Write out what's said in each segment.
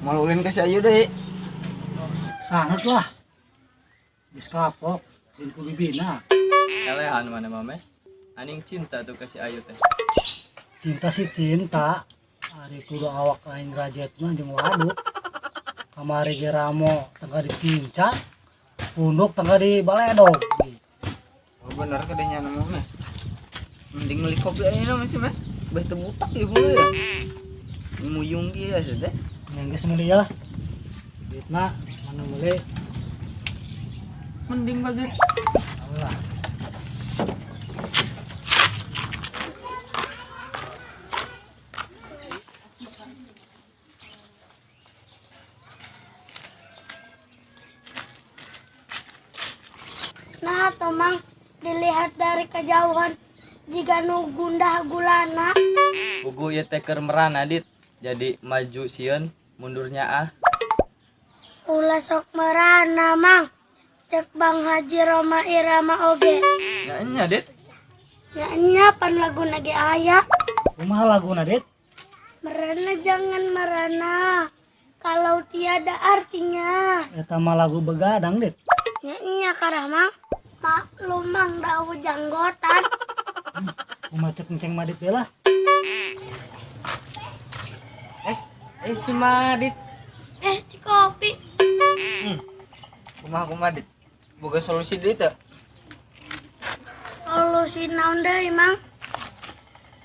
Maluin kasih ayu deh. Sangat lah. Bis kapok, sinku bibina. Kalehan mana mame? Aning cinta tuh kasih ayu teh. Cinta sih cinta. Ari kudu awak lain rajet mah jeung waduk. Kamari ge ramo tengah ditinca. Punduk tengah di baledog. Oh bener kadenya nama meh. Mending beli kopi aja masih mas. Beh tebutak ya boleh ya. Muyung dia sudah. Yang geus mulia lah. Duitna mana boleh. Mending bagus. Allah. Nah, tomang dilihat dari kejauhan jika nu gundah gulana. Buku ya teker meran adit. Jadi maju sieun mundurnya ah. Ulah sok merana mang. Cek Bang Haji Roma Irama oge. Nya dit. Nya pan lagu nage aya. Kumaha laguna, Dit? Merana jangan merana. Kalau tiada artinya. Eta mah lagu begadang, Dit. Nya karah mang. Maklum mang dawu janggotan. Kumaha cek enceng madit teh lah. Si Madit. Ci kopi. Kumaha dit. Boga solusi deui teh. Solusi naon deui mang?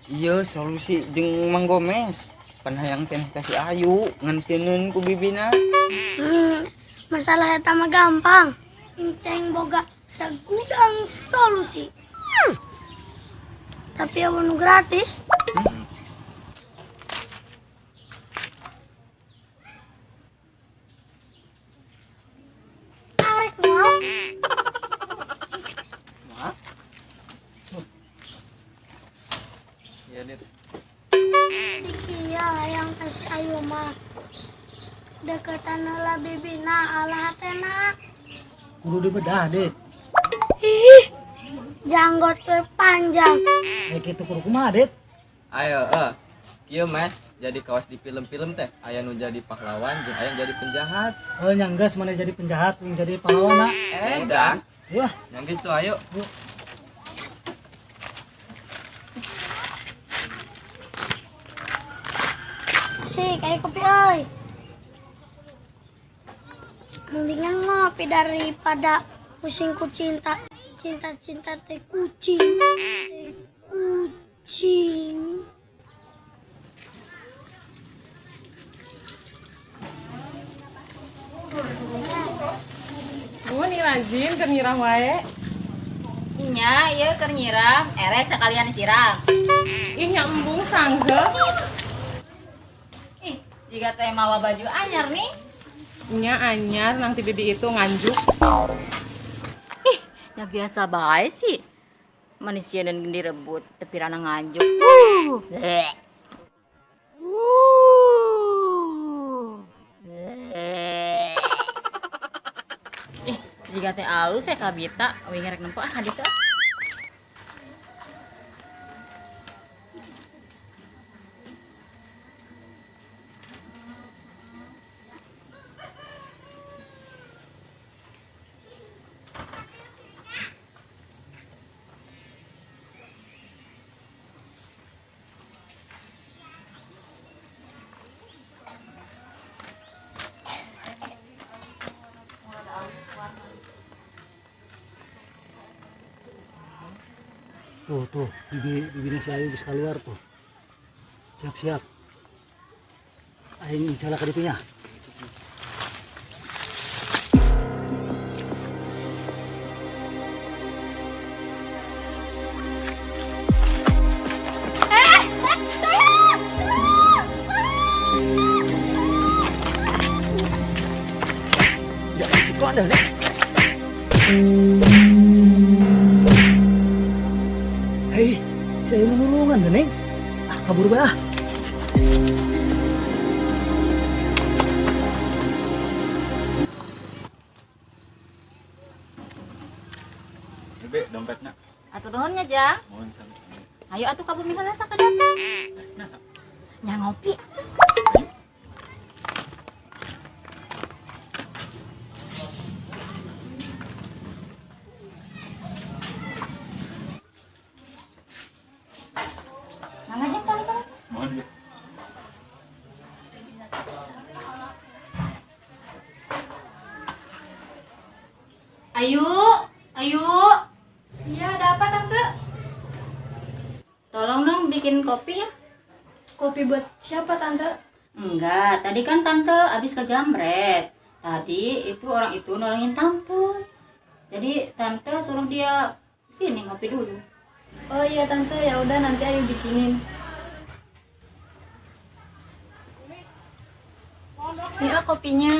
Iya solusi jeung Mang Gomes. Pan hayang teh kasih ayu ngan sieun ku bibina. Masalah eta mah gampang. Enceng boga sagudang solusi. Tapi anu gratis. Tarik mau. Iya dit. Dikia yang kasih ayu mah. Deketan heula bibina alah hatena. Kudu dibedah, Dit. Ih, janggot teh panjang. Kitu kudu kumaha, Dit? Ayo kieu mas jadi kawas di film-film teh aya nu jadi pahlawan jeung aya jadi penjahat. Nyanggeus mana jadi penjahat, yang jadi pahlawan. Dan Wah, nyanggeus tuh ayo. Sih kayak kopi euy. Mendingan ngopi daripada pusing ku cinta. Cinta teh kucing. Teh kucing. rajin keur nyiram wae. Nya, ieu keur nyiram, erek sekalian siram. Ih nya embung sanggeu. Ih, jika teh mawa baju anyar nih. Nya anyar nanti bibi itu nganjuk. Ih, ya biasa bae sih. Manusia dan direbut, tapi rana nganjuk. Bleh. Ih, jika teh alus ya kabita, we ngerek nempo ah kadita. Tuh, bibinya si Ayu bisa keluar tuh. Siap-siap. Aing insya Allah kedipnya. Ya, si kok ada nih? Hei, saya menulungan deh, Neng. Ah, kabur bah. Bebe, dompetnya. Atuh nuhunnya, Jang. Mohon sama-sama. Ayo atuh ka bumi heula sakedap. Nya ngopi. Mang Ajeng sana. Mohon, Be. Ayu. Iya, ada apa tante? Tolong dong bikin kopi ya. Kopi buat siapa tante? Enggak, tadi kan tante habis ke Jamret. Tadi itu orang itu nolongin tante. Jadi tante suruh dia sini ngopi dulu. Oh iya tante, ya udah nanti Ayu bikinin. Nih kopinya.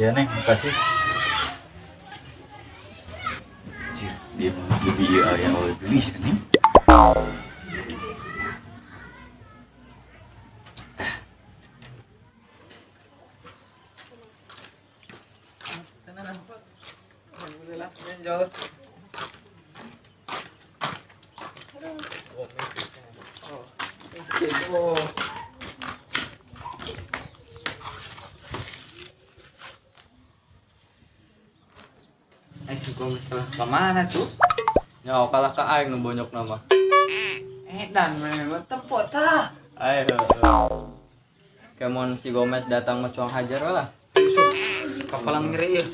Ya, Neng, makasih. Cir, dia mau bibi yang oleh gelis nih. Alhamdulillah, menjauh. Oh, si Gomes salah kemana tuh? Nyawa kalah ke aing nu bonyok nama. Dan memang tepuk tah. Ayo. Kemon si Gomez datang mencuang hajar lah. Kapalang ngeri ya.